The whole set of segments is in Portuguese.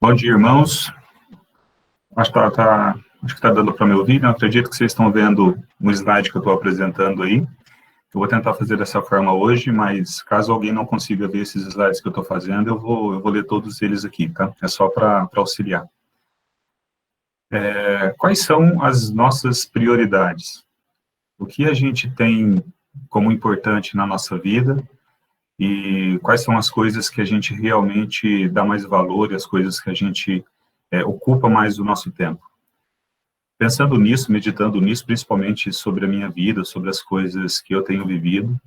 Bom dia, irmãos. Acho que está dando para me ouvir, né? Eu acredito que vocês estão vendo um slide que eu estou apresentando aí. Eu vou tentar fazer dessa forma hoje, mas caso alguém não consiga ver esses slides que eu estou fazendo, eu vou ler todos eles aqui, tá? É só para auxiliar. Quais são as nossas prioridades? O que a gente tem como importante na nossa vida e quais são as coisas que a gente realmente dá mais valor e as coisas que a gente ocupa mais do nosso tempo? Pensando nisso, meditando nisso, principalmente sobre a minha vida, sobre as coisas que eu tenho vivido,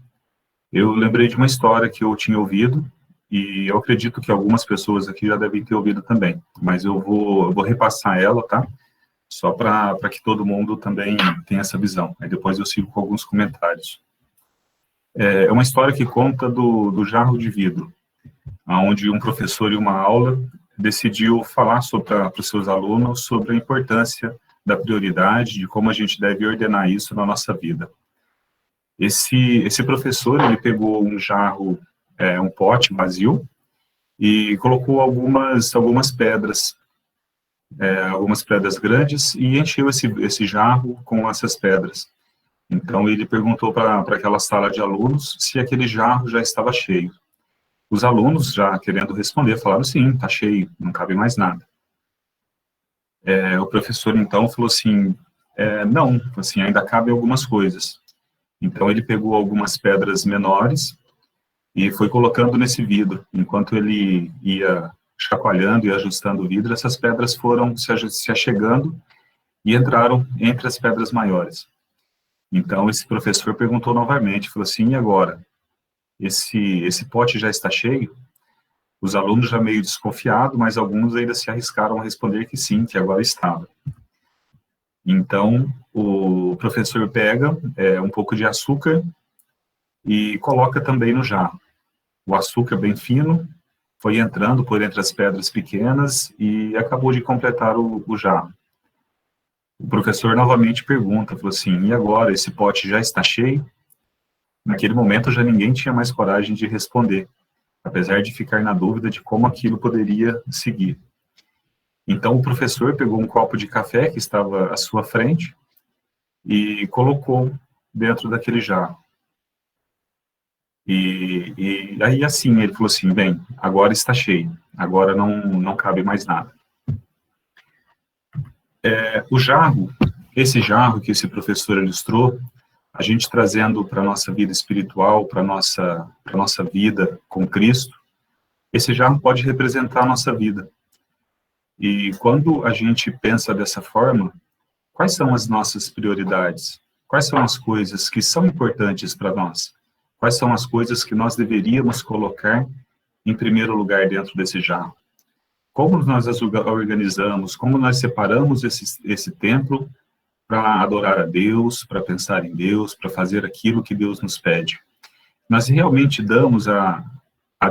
eu lembrei de uma história que eu tinha ouvido, e eu acredito que algumas pessoas aqui já devem ter ouvido também, mas eu vou repassar ela, tá? Só para que todo mundo também tenha essa visão. Aí depois eu sigo com alguns comentários. É uma história que conta do jarro de vidro, onde um professor em uma aula decidiu falar para os seus alunos sobre a importância da prioridade, de como a gente deve ordenar isso na nossa vida. Esse professor, ele pegou um jarro, um pote vazio, e colocou algumas pedras grandes, e encheu esse jarro com essas pedras. Então, ele perguntou para aquela sala de alunos se aquele jarro já estava cheio. Os alunos, já querendo responder, falaram, sim, está cheio, não cabe mais nada. O professor, então, falou assim, não, assim, ainda cabem algumas coisas. Então, ele pegou algumas pedras menores e foi colocando nesse vidro. Enquanto ele ia chacoalhando e ajustando o vidro, essas pedras foram se achegando e entraram entre as pedras maiores. Então, esse professor perguntou novamente, falou assim, e agora? Esse pote já está cheio? Os alunos já meio desconfiados, mas alguns ainda se arriscaram a responder que sim, que agora estava. Então, o professor pega um pouco de açúcar e coloca também no jarro. O açúcar bem fino foi entrando por entre as pedras pequenas e acabou de completar o jarro. O professor novamente pergunta, falou assim, e agora, esse pote já está cheio? Naquele momento já ninguém tinha mais coragem de responder, apesar de ficar na dúvida de como aquilo poderia seguir. Então o professor pegou um copo de café que estava à sua frente e colocou dentro daquele jarro. E aí assim, ele falou assim, bem, agora está cheio, agora não cabe mais nada. O jarro, esse jarro que esse professor ilustrou, a gente trazendo para a nossa vida espiritual, para a nossa vida com Cristo, esse jarro pode representar a nossa vida. E quando a gente pensa dessa forma, quais são as nossas prioridades? Quais são as coisas que são importantes para nós? Quais são as coisas que nós deveríamos colocar em primeiro lugar dentro desse jarro? Como nós as organizamos? Como nós separamos esse tempo para adorar a Deus, para pensar em Deus, para fazer aquilo que Deus nos pede? Nós realmente damos a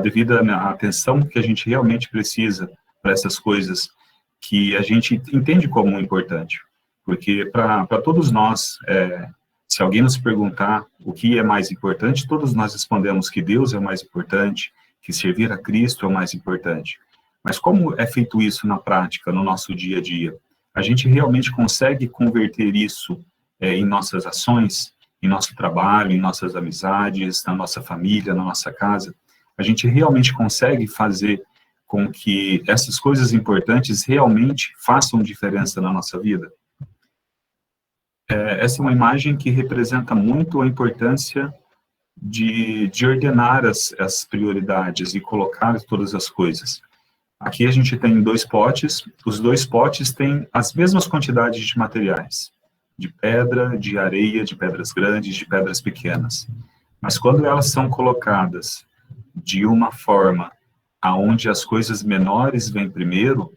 devida atenção que a gente realmente precisa para essas coisas que a gente entende como importante? Porque para todos nós, se alguém nos perguntar o que é mais importante, todos nós respondemos que Deus é o mais importante, que servir a Cristo é o mais importante. Mas como é feito isso na prática, no nosso dia a dia? A gente realmente consegue converter isso em nossas ações, em nosso trabalho, em nossas amizades, na nossa família, na nossa casa? A gente realmente consegue fazer com que essas coisas importantes realmente façam diferença na nossa vida? Essa é uma imagem que representa muito a importância de ordenar as prioridades e colocar todas as coisas. Aqui a gente tem 2 potes, os 2 potes têm as mesmas quantidades de materiais, de pedra, de areia, de pedras grandes, de pedras pequenas. Mas quando elas são colocadas de uma forma aonde as coisas menores vêm primeiro,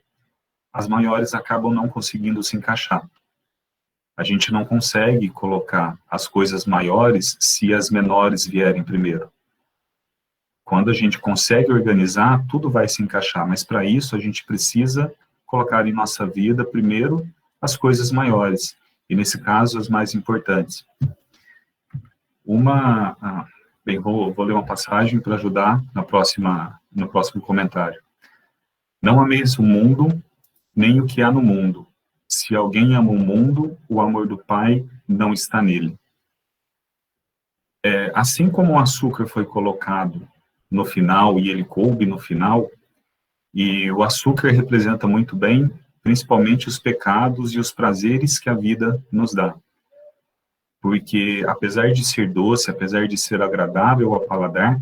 as maiores acabam não conseguindo se encaixar. A gente não consegue colocar as coisas maiores se as menores vierem primeiro. Quando a gente consegue organizar, tudo vai se encaixar, mas para isso a gente precisa colocar em nossa vida primeiro as coisas maiores, e nesse caso as mais importantes. Bem, vou ler uma passagem para ajudar no próximo comentário. Não ameis o mundo, nem o que há no mundo. Se alguém ama o mundo, o amor do Pai não está nele. Assim como o açúcar foi colocado no final, e ele coube no final, e o açúcar representa muito bem, principalmente os pecados e os prazeres que a vida nos dá. Porque, apesar de ser doce, apesar de ser agradável ao paladar,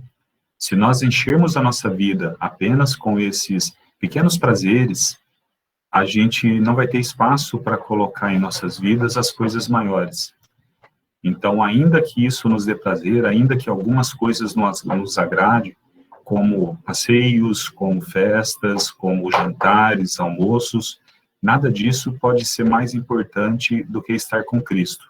se nós enchermos a nossa vida apenas com esses pequenos prazeres, a gente não vai ter espaço para colocar em nossas vidas as coisas maiores. Então, ainda que isso nos dê prazer, ainda que algumas coisas nos agrade, como passeios, como festas, como jantares, almoços, nada disso pode ser mais importante do que estar com Cristo.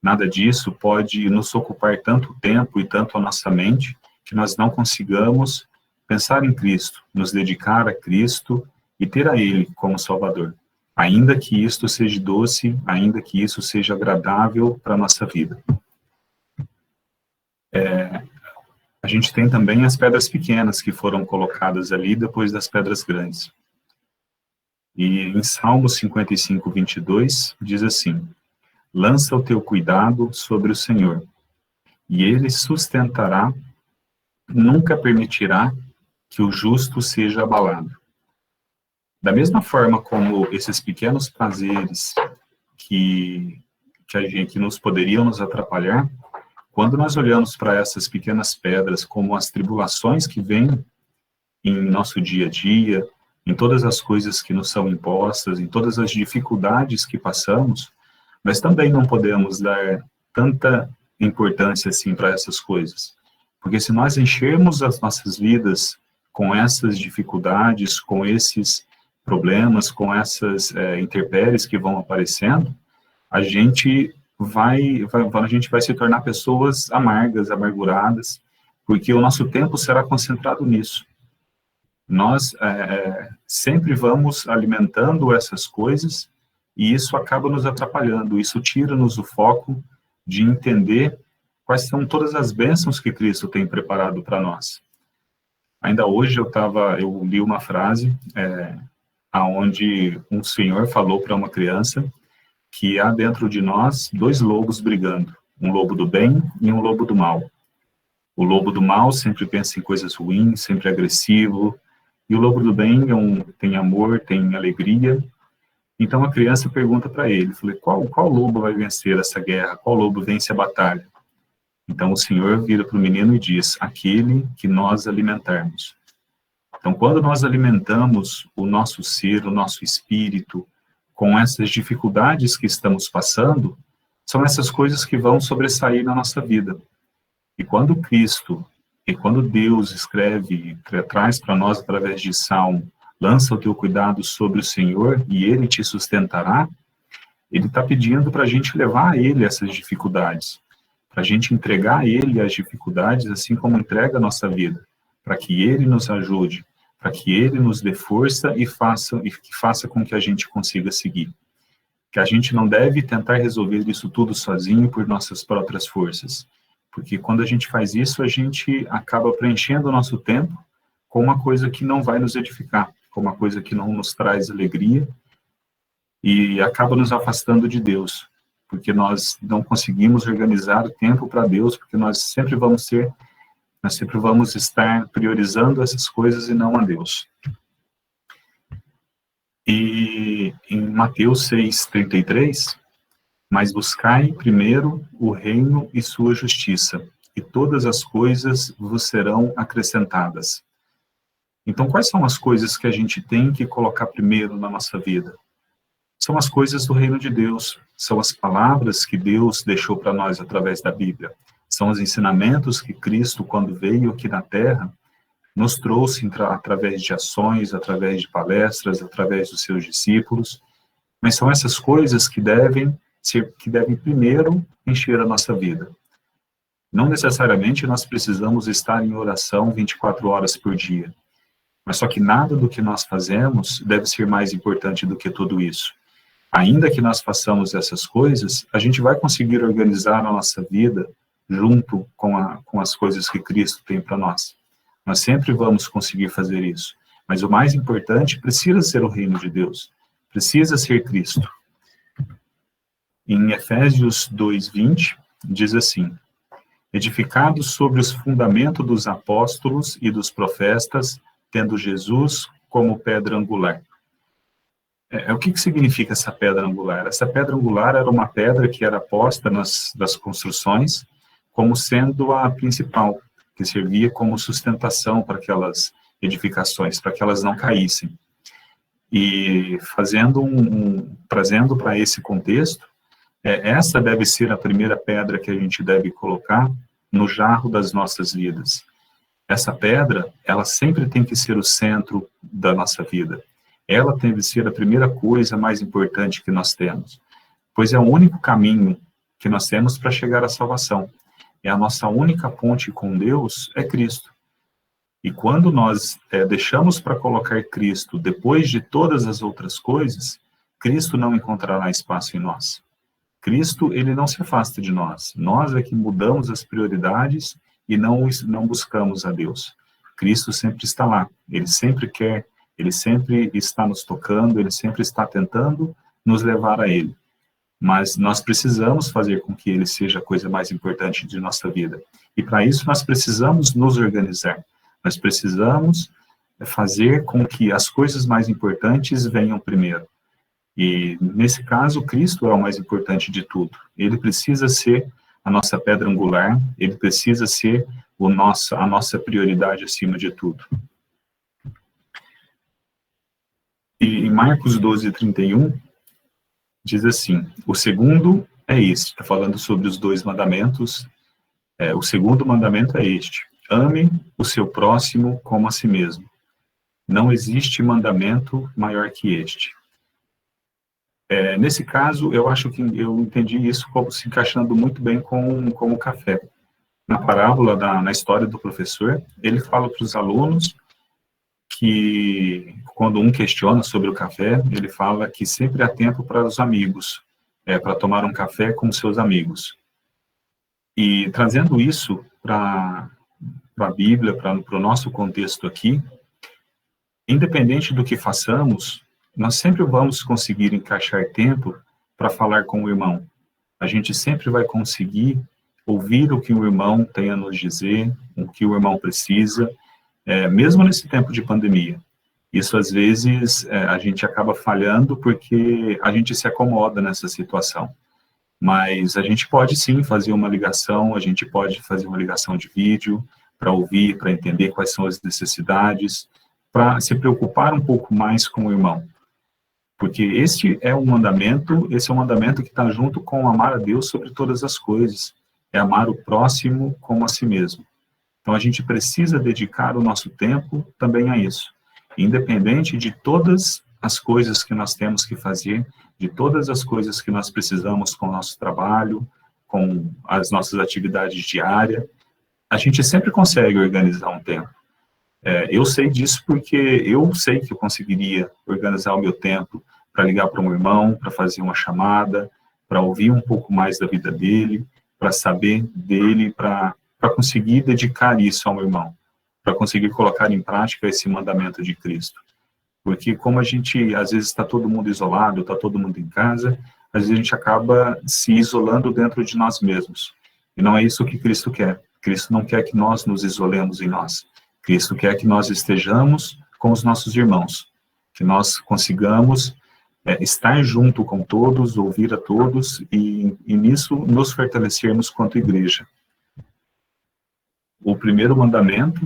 Nada disso pode nos ocupar tanto tempo e tanto a nossa mente que nós não consigamos pensar em Cristo, nos dedicar a Cristo e ter a Ele como Salvador. Ainda que isto seja doce, ainda que isso seja agradável para a nossa vida. A gente tem também as pedras pequenas que foram colocadas ali depois das pedras grandes. E em Salmos 55, 22, diz assim: lança o teu cuidado sobre o Senhor, e Ele sustentará, nunca permitirá que o justo seja abalado. Da mesma forma como esses pequenos prazeres que nos poderiam nos atrapalhar, quando nós olhamos para essas pequenas pedras como as tribulações que vêm em nosso dia a dia, em todas as coisas que nos são impostas, em todas as dificuldades que passamos, nós também não podemos dar tanta importância assim para essas coisas. Porque se nós enchermos as nossas vidas com essas dificuldades, com esses problemas, com essas intempéries que vão aparecendo, a gente vai se tornar pessoas amargas, amarguradas, porque o nosso tempo será concentrado nisso. Nós sempre vamos alimentando essas coisas e isso acaba nos atrapalhando, isso tira-nos o foco de entender quais são todas as bênçãos que Cristo tem preparado para nós. Ainda hoje eu li uma frase aonde um senhor falou para uma criança que há dentro de nós dois lobos brigando, um lobo do bem e um lobo do mal. O lobo do mal sempre pensa em coisas ruins, sempre agressivo, e o lobo do bem tem amor, tem alegria. Então a criança pergunta para ele, falei, qual lobo vai vencer essa guerra? Qual lobo vence a batalha? Então o Senhor vira para o menino e diz, aquele que nós alimentarmos. Então quando nós alimentamos o nosso ser, o nosso espírito, com essas dificuldades que estamos passando, são essas coisas que vão sobressair na nossa vida. E quando Cristo, e quando Deus escreve, traz para nós através de Salmo, lança o teu cuidado sobre o Senhor e Ele te sustentará, Ele está pedindo para a gente levar a Ele essas dificuldades, para a gente entregar a Ele as dificuldades, assim como entrega a nossa vida, para que Ele nos ajude, para que Ele nos dê força e que faça com que a gente consiga seguir. Que a gente não deve tentar resolver isso tudo sozinho por nossas próprias forças, porque quando a gente faz isso, a gente acaba preenchendo o nosso tempo com uma coisa que não vai nos edificar, com uma coisa que não nos traz alegria e acaba nos afastando de Deus, porque nós não conseguimos organizar o tempo para Deus, porque nós sempre vamos estar priorizando essas coisas e não a Deus. E em Mateus 6:33, mas buscai primeiro o reino e sua justiça, e todas as coisas vos serão acrescentadas. Então, quais são as coisas que a gente tem que colocar primeiro na nossa vida? São as coisas do reino de Deus, são as palavras que Deus deixou para nós através da Bíblia, são os ensinamentos que Cristo, quando veio aqui na Terra, nos trouxe através de ações, através de palestras, através dos seus discípulos, mas são essas coisas que devem primeiro encher a nossa vida. Não necessariamente nós precisamos estar em oração 24 horas por dia, mas só que nada do que nós fazemos deve ser mais importante do que tudo isso. Ainda que nós façamos essas coisas, a gente vai conseguir organizar a nossa vida junto com as coisas que Cristo tem para nós. Nós sempre vamos conseguir fazer isso, Mas o mais importante precisa ser o reino de Deus, precisa ser Cristo. Em Efésios 2:20, diz assim: edificados sobre os fundamentos dos apóstolos e dos profetas, tendo Jesus como pedra angular. O que significa essa pedra angular? Essa pedra angular era uma pedra que era posta das construções como sendo a principal, que servia como sustentação para aquelas edificações, para que elas não caíssem. E trazendo para esse contexto, essa deve ser a primeira pedra que a gente deve colocar no jarro das nossas vidas. Essa pedra, ela sempre tem que ser o centro da nossa vida. Ela deve ser a primeira coisa mais importante que nós temos, pois é o único caminho que nós temos para chegar à salvação. É a nossa única ponte com Deus, é Cristo. E quando nós deixamos para colocar Cristo depois de todas as outras coisas, Cristo não encontrará espaço em nós. Cristo, ele não se afasta de nós. Nós é que mudamos as prioridades e não buscamos a Deus. Cristo sempre está lá. Ele sempre quer, ele sempre está nos tocando, ele sempre está tentando nos levar a ele. Mas nós precisamos fazer com que ele seja a coisa mais importante de nossa vida. E para isso nós precisamos nos organizar. Nós precisamos fazer com que as coisas mais importantes venham primeiro. E, nesse caso, Cristo é o mais importante de tudo. Ele precisa ser a nossa pedra angular, ele precisa ser a nossa prioridade acima de tudo. E em Marcos 12:31, diz assim: o segundo é este, está falando sobre os 2 mandamentos, o segundo mandamento é este: ame o seu próximo como a si mesmo. Não existe mandamento maior que este. Nesse caso, eu acho que eu entendi isso como se encaixando muito bem com o café. Na parábola, na história do professor, ele fala para os alunos que, quando um questiona sobre o café, ele fala que sempre há tempo para os amigos, para tomar um café com seus amigos. E trazendo isso para a Bíblia, para o nosso contexto aqui, independente do que façamos, nós sempre vamos conseguir encaixar tempo para falar com o irmão. A gente sempre vai conseguir ouvir o que o irmão tem a nos dizer, o que o irmão precisa, mesmo nesse tempo de pandemia. Isso, às vezes, a gente acaba falhando porque a gente se acomoda nessa situação. Mas a gente pode, sim, fazer uma ligação, a gente pode fazer uma ligação de vídeo para ouvir, para entender quais são as necessidades, para se preocupar um pouco mais com o irmão. Porque esse é um mandamento que está junto com amar a Deus sobre todas as coisas. É amar o próximo como a si mesmo. Então, a gente precisa dedicar o nosso tempo também a isso. Independente de todas as coisas que nós temos que fazer, de todas as coisas que nós precisamos com o nosso trabalho, com as nossas atividades diárias, a gente sempre consegue organizar um tempo. Eu sei disso porque eu sei que eu conseguiria organizar o meu tempo para ligar para um irmão, para fazer uma chamada, para ouvir um pouco mais da vida dele, para saber dele, para conseguir dedicar isso ao meu irmão, para conseguir colocar em prática esse mandamento de Cristo. Porque como a gente, às vezes, está todo mundo isolado, está todo mundo em casa, às vezes a gente acaba se isolando dentro de nós mesmos. E não é isso que Cristo quer. Cristo não quer que nós nos isolemos em nós. Cristo quer que nós estejamos com os nossos irmãos, que nós consigamos estar junto com todos, ouvir a todos e nisso nos fortalecermos quanto igreja. O primeiro mandamento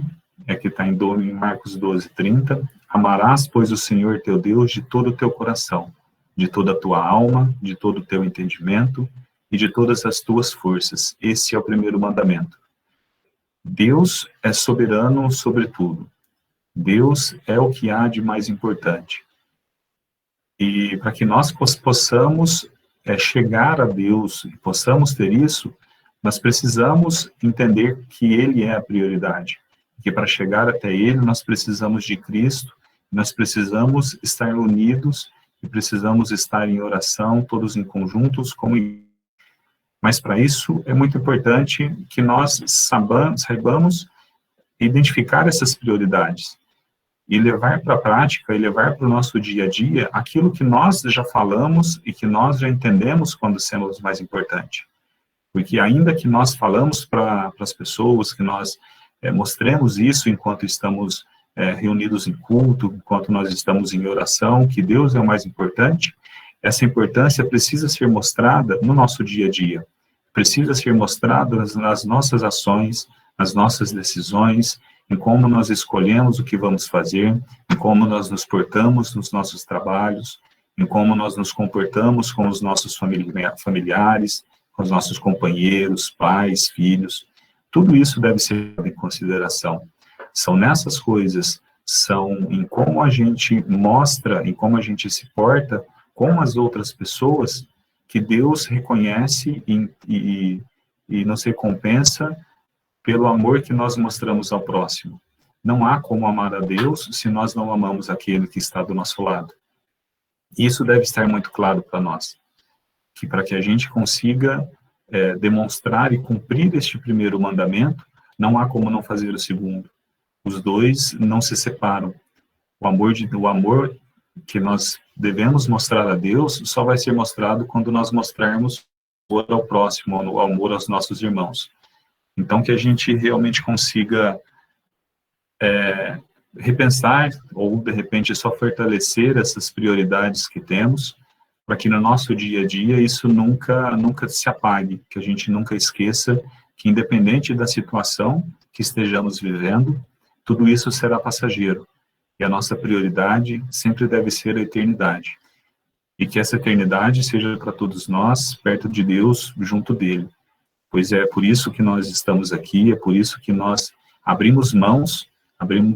que está em Marcos 12:30, amarás, pois, o Senhor teu Deus de todo o teu coração, de toda a tua alma, de todo o teu entendimento e de todas as tuas forças. Esse é o primeiro mandamento. Deus é soberano sobre tudo. Deus é o que há de mais importante. E para que nós possamos chegar a Deus e possamos ter isso, nós precisamos entender que Ele é a prioridade. Que para chegar até Ele, nós precisamos de Cristo, nós precisamos estar unidos e precisamos estar em oração, todos em conjuntos, como igreja. Mas para isso é muito importante que nós saibamos identificar essas prioridades. e levar para a prática, e levar para o nosso dia a dia aquilo que nós já falamos e que nós já entendemos quando sendo mais importante. Porque ainda que nós falamos para as pessoas, que nós mostremos isso enquanto estamos reunidos em culto, enquanto nós estamos em oração, que Deus é o mais importante, essa importância precisa ser mostrada no nosso dia a dia, precisa ser mostrada nas nossas ações, nas nossas decisões, em como nós escolhemos o que vamos fazer, em como nós nos portamos nos nossos trabalhos, em como nós nos comportamos com os nossos familiares, com os nossos companheiros, pais, filhos. Tudo isso deve ser levado em consideração. São nessas coisas, são em como a gente mostra, em como a gente se porta com as outras pessoas, que Deus reconhece e nos recompensa pelo amor que nós mostramos ao próximo. Não há como amar a Deus se nós não amamos aquele que está do nosso lado. Isso deve estar muito claro para nós, que para que a gente consiga demonstrar e cumprir este primeiro mandamento, não há como não fazer o segundo. Os dois não se separam. O amor que nós devemos mostrar a Deus só vai ser mostrado quando nós mostrarmos o amor ao próximo, o amor aos nossos irmãos. Então, que a gente realmente consiga repensar ou, de repente, só fortalecer essas prioridades que temos, para que no nosso dia a dia isso nunca se apague, que a gente nunca esqueça que, independente da situação que estejamos vivendo, tudo isso será passageiro. E a nossa prioridade sempre deve ser a eternidade. E que essa eternidade seja para todos nós, perto de Deus, junto dele. Pois é por isso que nós estamos aqui, é por isso que nós abrimos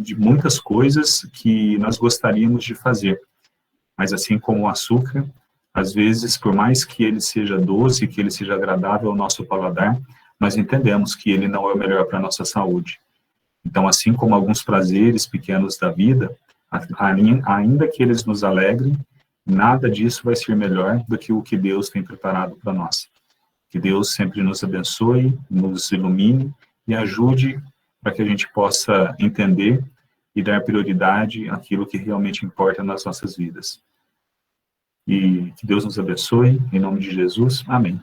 de muitas coisas que nós gostaríamos de fazer. Mas assim como o açúcar, às vezes, por mais que ele seja doce, que ele seja agradável ao nosso paladar, nós entendemos que ele não é o melhor para a nossa saúde. Então, assim como alguns prazeres pequenos da vida, ainda que eles nos alegrem, nada disso vai ser melhor do que o que Deus tem preparado para nós. Que Deus sempre nos abençoe, nos ilumine e ajude para que a gente possa entender e dar prioridade àquilo que realmente importa nas nossas vidas. E que Deus nos abençoe, em nome de Jesus. Amém.